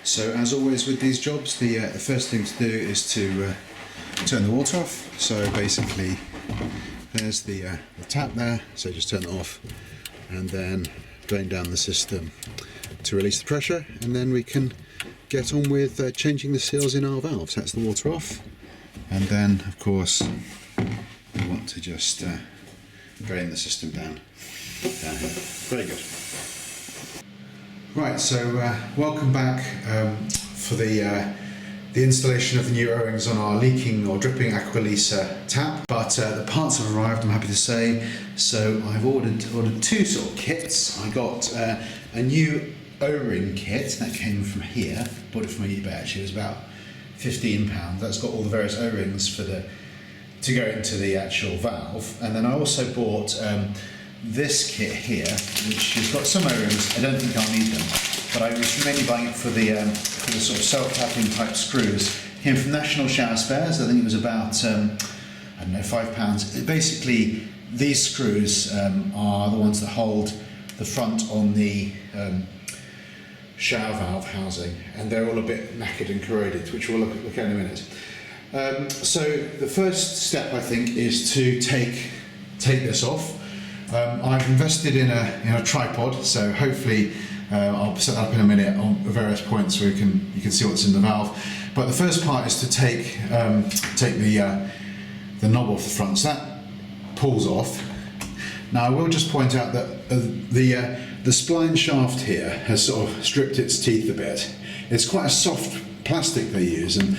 So as always with these jobs, the first thing to do is to turn the water off. So basically there's the tap there, so just turn it off and then drain down the system to release the pressure, and then we can get on with changing the seals in our valves. That's the water off, and then of course we want to just drain the system down here. Very good. Right, so welcome back for the installation of the new O-rings on our leaking or dripping Aqualisa tap. But the parts have arrived, I'm happy to say. So I've ordered two sort of kits. I got a new O-ring kit that came from here. Bought it from eBay actually. It was about £15. That's got all the various O-rings for to go into the actual valve. And then I also bought this kit here, which has got some O-rings. I don't think I'll need them, but I was mainly buying it for the sort of self-tapping type screws. Came from National Shower Spares. I think it was about I don't know, £5. Basically, these screws are the ones that hold the front on the shower valve housing, and they're all a bit knackered and corroded, which we'll look at in a minute. So the first step, I think, is to take this off. I've invested in a tripod, so hopefully I'll set that up in a minute on various points where you can see what's in the valve. But the first part is to take the knob off the front, so that pulls off. Now I will just point out that the spline shaft here has sort of stripped its teeth a bit. It's quite a soft plastic they use, and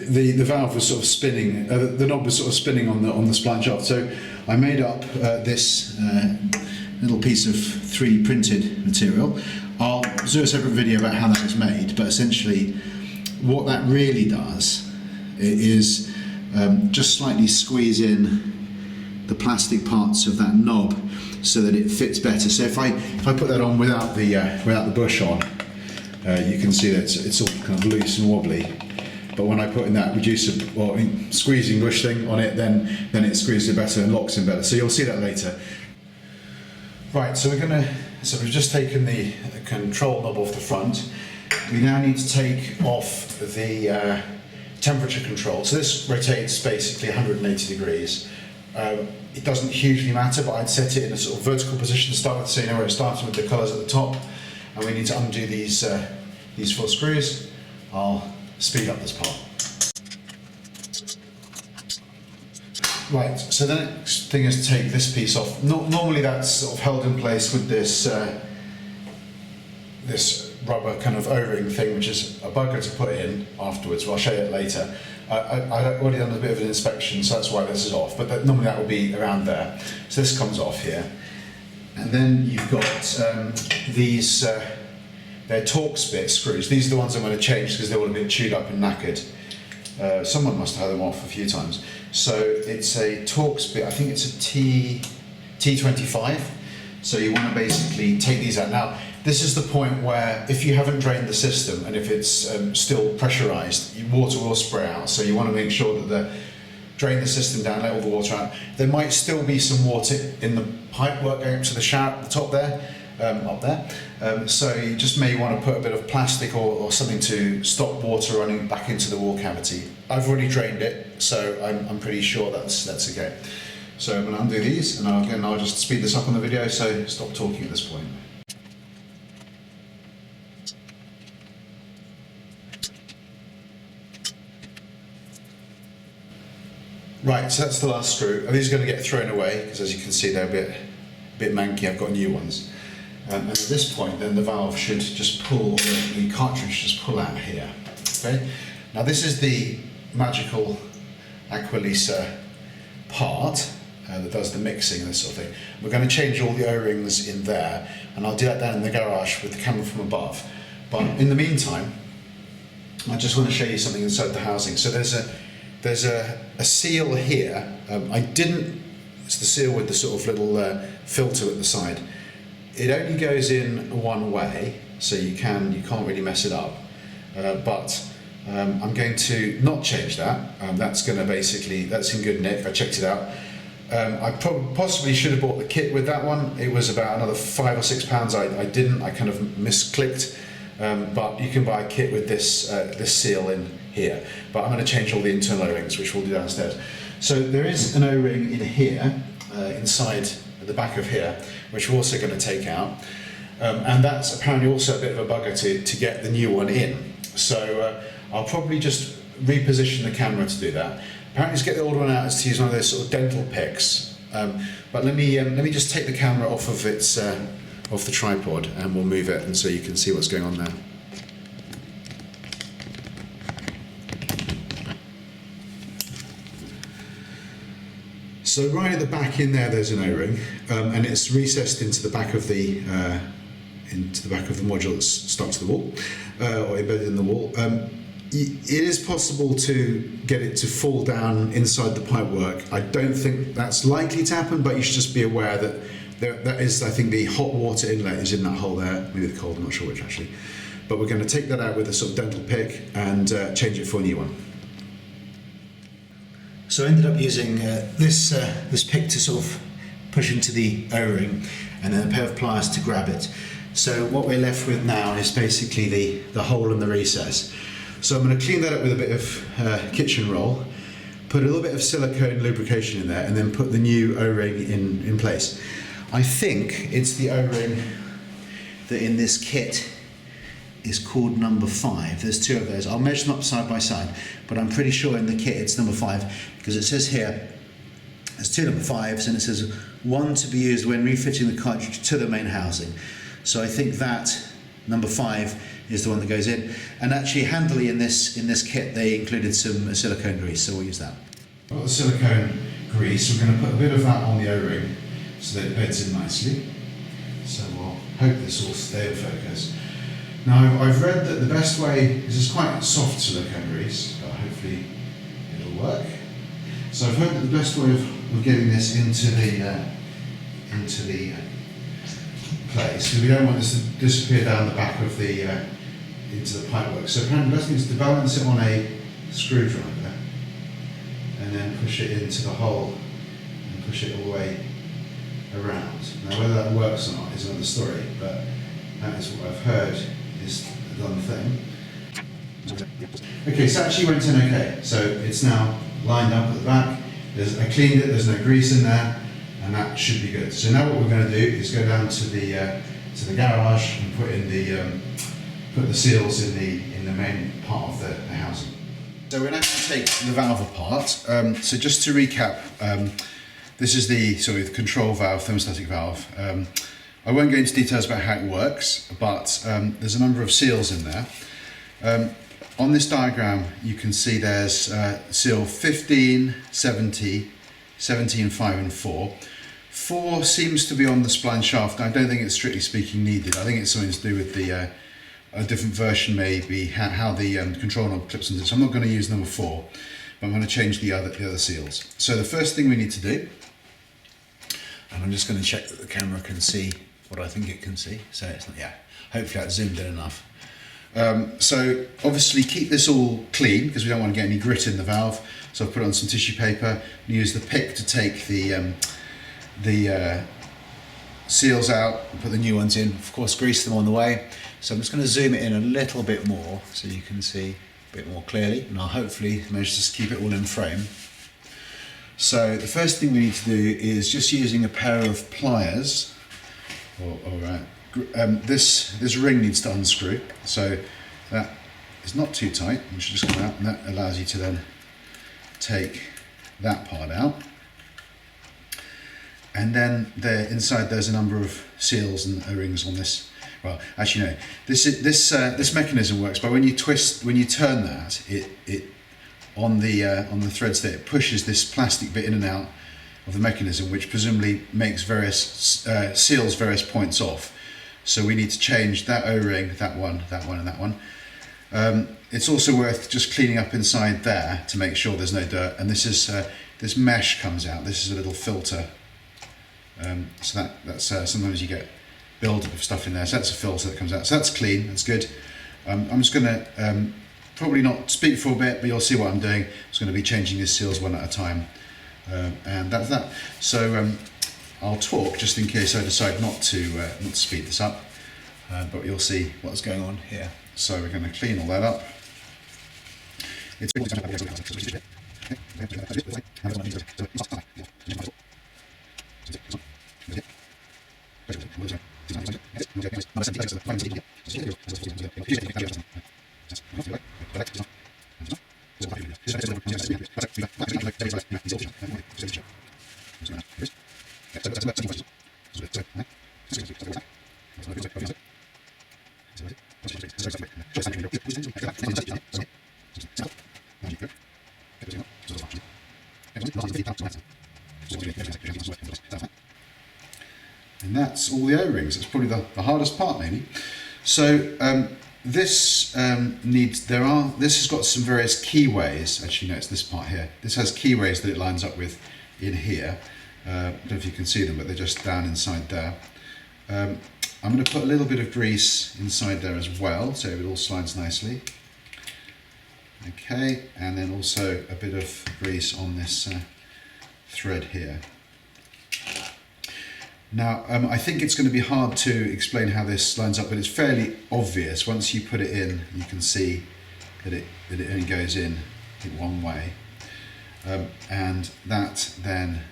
the valve was sort of spinning, the knob was sort of spinning on the spline shaft. So I made up this little piece of 3D printed material. I'll do a separate video about how that is made, but essentially what that really does is just slightly squeeze in the plastic parts of that knob so that it fits better. So if I put that on without the bush on, you can see that it's all kind of loose and wobbly. But when I put in that reducer or squeezing bush thing on it, then it squeezes it better and locks in better. So you'll see that later. Right, so we've just taken the control knob off the front. We now need to take off the temperature control. So this rotates basically 180 degrees. It doesn't hugely matter, but I'd set it in a sort of vertical position to start with, so you know where it starts with the colours at the top. And we need to undo these 4 screws. I'll speed up this part. Right, so the next thing is to take this piece off. Normally that's sort of held in place with this this rubber kind of O-ring thing, which is a bugger to put in afterwards. Well, I'll show you it later. I've already done a bit of an inspection, so that's why this is off, but normally that will be around there. So this comes off here. And then you've got these they're Torx bit screws. These are the ones I'm going to change because they're all a bit chewed up and knackered. Someone must have had them off a few times. So it's a Torx bit, I think it's a T25. So you want to basically take these out. Now, this is the point where if you haven't drained the system and if it's still pressurized, water will spray out. So you want to make sure that drain the system down, let all the water out. There might still be some water in the pipe work going up to the shower at the top there. Up there, so you just may want to put a bit of plastic or something to stop water running back into the wall cavity. I've already drained it, so I'm pretty sure that's okay. So I'm going to undo these, and I'll just speed this up on the video, so stop talking at this point. Right, so that's the last screw. These are going to get thrown away because, as you can see, they're a bit manky. I've got new ones. And at this point, then the valve should just pull, the cartridge just pull out here. Okay. Now this is the magical Aqualisa part that does the mixing and this sort of thing. We're going to change all the O-rings in there, and I'll do that down in the garage with the camera from above. But in the meantime, I just want to show you something inside the housing. So there's a seal here. It's the seal with the sort of little filter at the side. It only goes in one way, so you can't really mess it up. But I'm going to not change that. That's going to that's in good nick. I checked it out. I possibly should have bought the kit with that one. It was about another £5 or £6. I didn't. I kind of misclicked but you can buy a kit with this seal in here. But I'm going to change all the internal O-rings, which we'll do downstairs. So there is an O-ring in here, inside at the back of here, which we're also going to take out. And that's apparently also a bit of a bugger to get the new one in. So I'll probably just reposition the camera to do that. Apparently to get the old one out is to use one of those sort of dental picks. But let me just take the camera off of its off the tripod, and we'll move it, and so you can see what's going on there. So right at the back in there, there's an O-ring, and it's recessed into the back of the module that's stuck to the wall, or embedded in the wall. It is possible to get it to fall down inside the pipework. I don't think that's likely to happen, but you should just be aware that that is, I think, the hot water inlet is in that hole there, maybe the cold, I'm not sure which actually. But we're going to take that out with a sort of dental pick and change it for a new one. So I ended up using this pick to sort of push into the O-ring, and then a pair of pliers to grab it. So what we're left with now is basically the hole in the recess. So I'm going to clean that up with a bit of kitchen roll, put a little bit of silicone lubrication in there, and then put the new O-ring in place. I think it's the O-ring that in this kit is called number 5. There's 2 of those. I'll measure them up side by side, but I'm pretty sure in the kit it's number 5, because it says here there's 2 number 5s, and it says 1 to be used when refitting the cartridge to the main housing. So I think that number 5 is the one that goes in. And actually, handily in this kit they included some silicone grease, so we'll use that. Got the silicone grease. We're going to put a bit of that on the O-ring so that it beds in nicely. So we'll hope this will stay in focus. Now, I've read that the best way is it's quite soft silicone grease, but hopefully it'll work. So I've heard that the best way of getting this into the place, because we don't want this to disappear down the back of the into the pipework. So apparently the best thing is to balance it on a screwdriver and then push it into the hole and push it all the way around. Now whether that works or not is another story, but that is what I've heard is the done thing. Okay, so it actually went in okay. So it's now lined up at the back. I cleaned it, there's no grease in there, and that should be good. So now what we're going to do is go down to the garage and put the seals in the main part of the housing. So we're now going to take the valve apart. So just to recap, this is the control valve, thermostatic valve. I won't go into details about how it works, but there's a number of seals in there. On this diagram you can see there's seal 15, 70, 17, 5 and 4. 4 seems to be on the spline shaft. I don't think it's strictly speaking needed. I think it's something to do with the a different version, maybe how the control knob clips into it. So I'm not going to use number 4, but I'm going to change the other seals. So the first thing we need to do, and I'm just going to check that the camera can see what I think it can see. So it's not, yeah, hopefully that's zoomed in enough. So obviously keep this all clean because we don't want to get any grit in the valve. So I've put on some tissue paper and use the pick to take the seals out and put the new ones in. Of course, grease them on the way. So I'm just going to zoom it in a little bit more so you can see a bit more clearly, and I'll hopefully manage to keep it all in frame. So the first thing we need to do is just using a pair of pliers. This ring needs to unscrew, so that is not too tight. It should just come out, and that allows you to then take that part out. And then inside there's a number of seals and O-rings on this. Well, actually no. This mechanism works by when you turn that, it on the threads there, it pushes this plastic bit in and out of the mechanism, which presumably makes seals various points off. So we need to change that O-ring, that one, and that one. It's also worth just cleaning up inside there to make sure there's no dirt. And this mesh comes out. This is a little filter. So that's sometimes you get buildup of stuff in there. So that's a filter that comes out. So that's clean. That's good. I'm just going to probably not speak for a bit, but you'll see what I'm doing. I'm just going to be changing these seals one at a time, and that's that. So I'll talk just in case I decide not to speed this up. but you'll see what's going on here. So we're going to clean all that up. And that's all the O-rings. It's probably the hardest part, maybe. So this has got some various keyways. Actually, no, it's this part here. This has keyways that it lines up with in here. I don't know if you can see them, but they're just down inside there. I'm going to put a little bit of grease inside there as well, so it all slides nicely. Okay, and then also a bit of grease on this thread here. Now, I think it's going to be hard to explain how this lines up, but it's fairly obvious. Once you put it in, you can see that it only goes in one way. And that then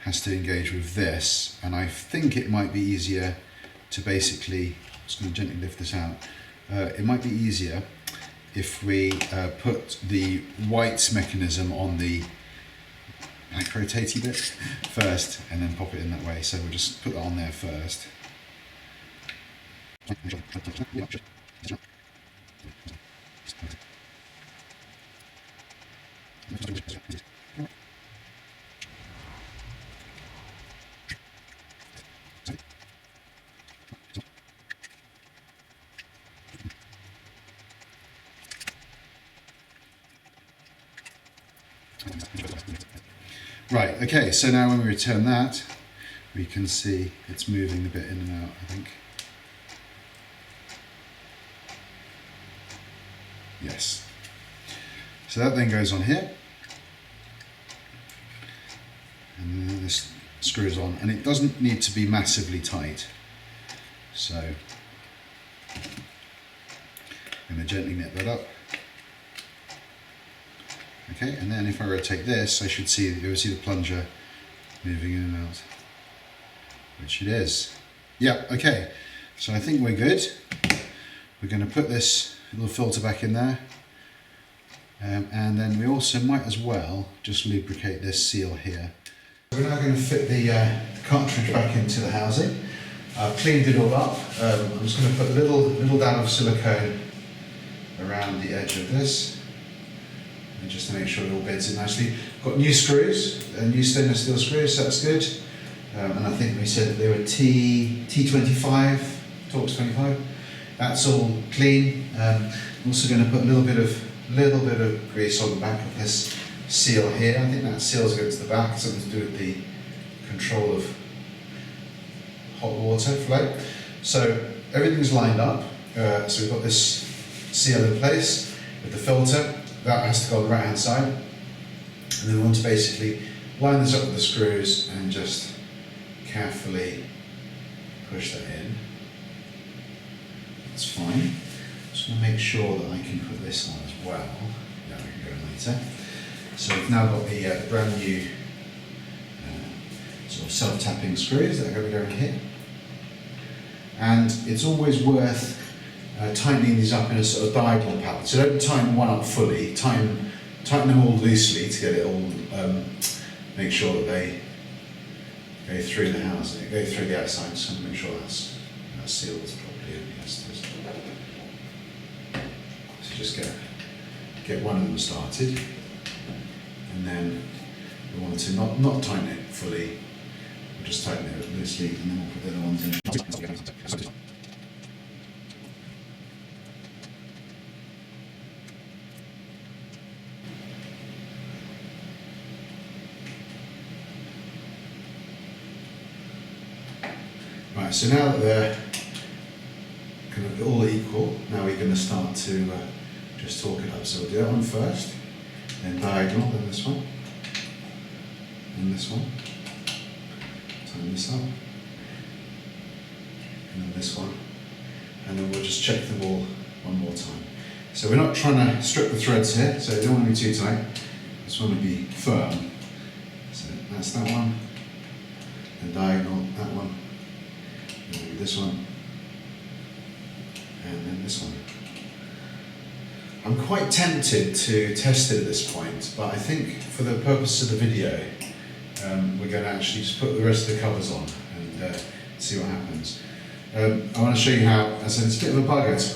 has to engage with this. And I think it might be easier to basically, I'm just going to gently lift this out. It might be easier if we put the white mechanism on the rotatey bit first and then pop it in that way. So we'll just put that on there first. Right, okay, so now when we return that, we can see it's moving the bit in and out, I think. Yes. So that then goes on here. And then this screws on, and it doesn't need to be massively tight. So I'm going to gently knit that up. Okay, and then if I rotate this, I should see that you'll see the plunger moving in and out, which it is. Yeah, okay, so I think we're good. We're going to put this little filter back in there, and then we also might as well just lubricate this seal here. We're now going to fit the cartridge back into the housing. I've cleaned it all up. I'm just going to put a little dab of silicone around the edge of this, and just to make sure it all beds in nicely. Got new screws, new stainless steel screws, so that's good. And I think we said that they were T25, Torx 25. That's all clean. I'm also going to put a little bit of grease on the back of this seal here. I think that seal's going to the back, something to do with the control of hot water flow. So everything's lined up. So we've got this seal in place with the filter. That has to go on the right hand side, and then we want to basically line this up with the screws and just carefully push that in. That's fine. Just want to make sure that I can put this on as well. Yeah, we can go in later. So we've now got the brand new sort of self-tapping screws that are going to go in here, and it's always worth tightening these up in a sort of diagonal pattern. So don't tighten one up fully, tighten them all loosely to get it all, make sure that they go through the housing, go through the outside, just to make sure that's sealed properly. Yes, so just get one of them started, and then we want to not tighten it fully, we'll just tighten it loosely, and then we'll put the other ones in. Right, so now that they're kind of all equal, now we're going to start to just torque it up. So we'll do that one first, then diagonal, then this one, and this one. Tighten this up, and then this one, and then we'll just check them all one more time. So we're not trying to strip the threads here, so they don't want to be too tight. Just want to be firm. So that's that one, and diagonal, that one, and maybe this one, and then this one. I'm quite tempted to test it at this point, but I think for the purpose of the video, we're going to actually just put the rest of the covers on and see what happens. I want to show you how, as I said, it's a bit of a bugger to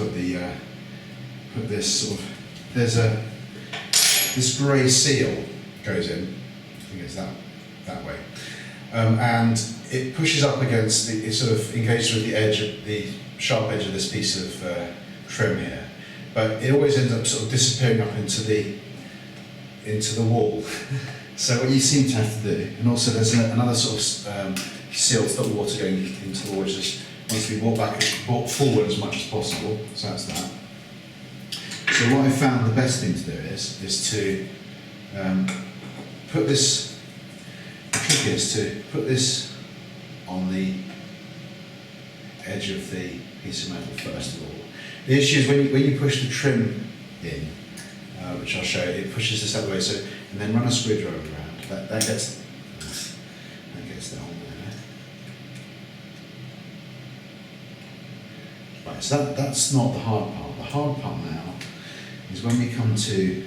put this sort of, this grey seal goes in, I think it's that way, and it pushes up against, it sort of engages with the edge of the sharp edge of this piece of trim here, but it always ends up sort of disappearing up into the wall. So what you seem to have to do, and also there's another sort of seal to stop water going into the wall, which just wants to be brought forward as much as possible. So that's that. So what I found the best thing to do is to put this. The trick is to put this on the edge of the piece of metal first of all. The issue is when you push the trim in, which I'll show you, it pushes this out the way. So and then run a screwdriver around. That gets that on there. Right, so that's not the hard part. The hard part now is when we come to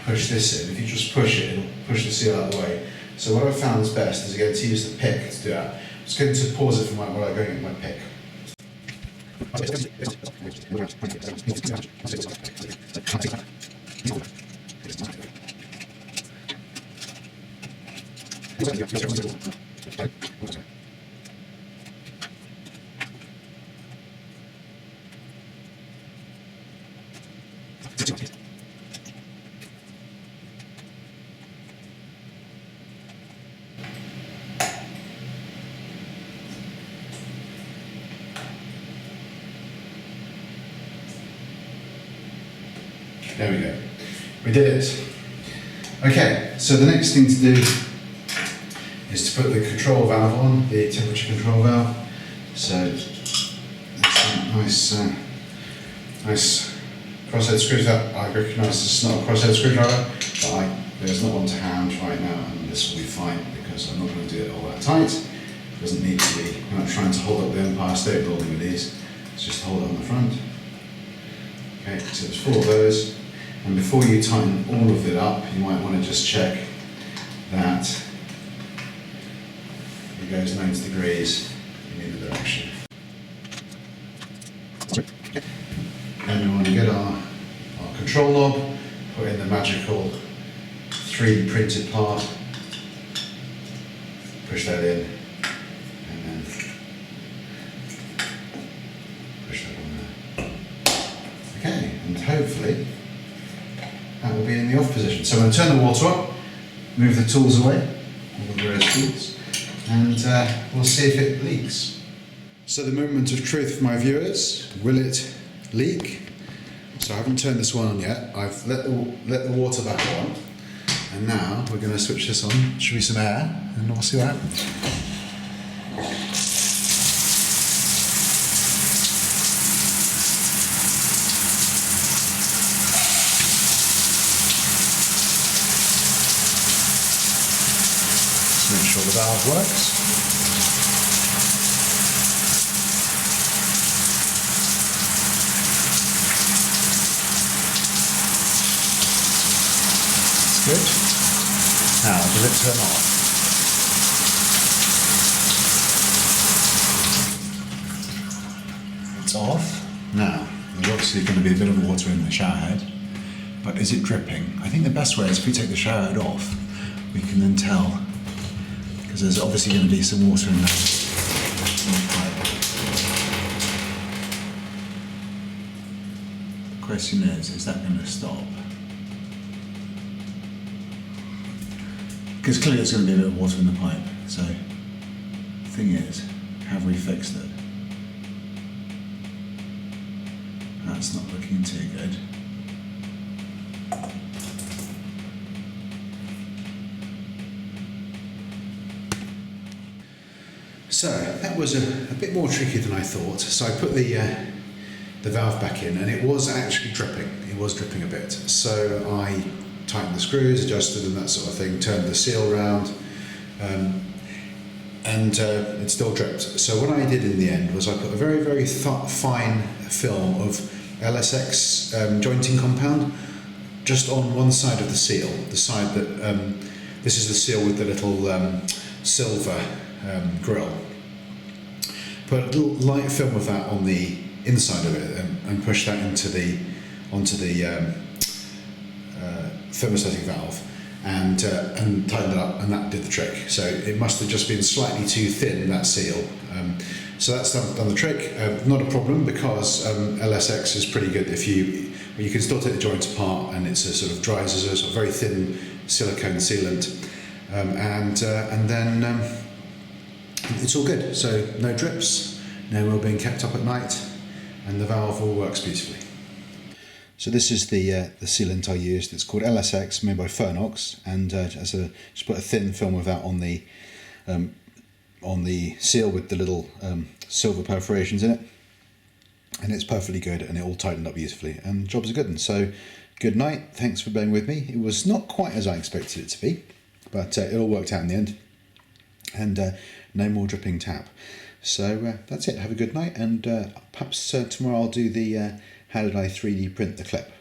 push this in. If you just push it, it'll push the seal out of the way. So what I found is best is again to use the pick to do that. I'm just going to pause it for while I'm going at my pick. There we go. We did it. Okay, so the next thing to do is to put the control valve on, the temperature control valve. So that's a nice crosshead screwdriver. I recognise this is not a crosshead screwdriver, but there's not one to hand right now, and this will be fine because I'm not going to do it all that tight. It doesn't need to be. I'm not trying to hold up the Empire State Building with these. It's just to hold it on the front. Okay, so there's 4 of those. And before you tighten all of it up, you might want to just check that it goes 90 degrees in either direction. Then we want to get our control knob, put in the magical 3D printed part, push that in, and then push that on there. Okay, and hopefully that will be in the off position. So I'm going to turn the water up, move the tools away, all the various tools, and we'll see if it leaks. So the moment of truth for my viewers, will it leak? So I haven't turned this one on yet. I've let the water back on, and now we're going to switch this on. Should be some air, and we'll see what happens. Make sure the valve works. That's good. Now, does it turn off? It's off. Now, there's obviously going to be a bit of water in the shower head, but is it dripping? I think the best way is if we take the shower head off, we can then tell, because there's obviously going to be some water in that pipe. The question is that going to stop? Because clearly there's going to be a bit of water in the pipe, so the thing is, have we fixed it? That's not looking too good. So that was a bit more tricky than I thought. So I put the the valve back in, and it was actually dripping. It was dripping a bit. So I tightened the screws, adjusted and that sort of thing, turned the seal round, and it still dripped. So what I did in the end was I put a very, very fine film of LSX jointing compound just on one side of the seal, the side that, this is the seal with the little silver grill. Put a little light film of that on the inside of it and push that onto the thermostatic valve and tightened it up, and that did the trick. So it must have just been slightly too thin, that seal. So that's done the trick. Not a problem, because LSX is pretty good. If you can still take the joints apart, and it's a sort of dries as a sort of very thin silicone sealant, and then it's all good. So no drips, no oil being kept up at night, and the valve all works beautifully. So this is the sealant I used. It's called LSX, made by Fernox, and just put a thin film of that on the seal with the little silver perforations in it, and it's perfectly good, and it all tightened up beautifully, and the job's a good one. So good night, thanks for being with me. It was not quite as I expected it to be, but it all worked out in the end, and no more dripping tap. So that's it. Have a good night, and perhaps tomorrow I'll do the how did I 3D print the clip.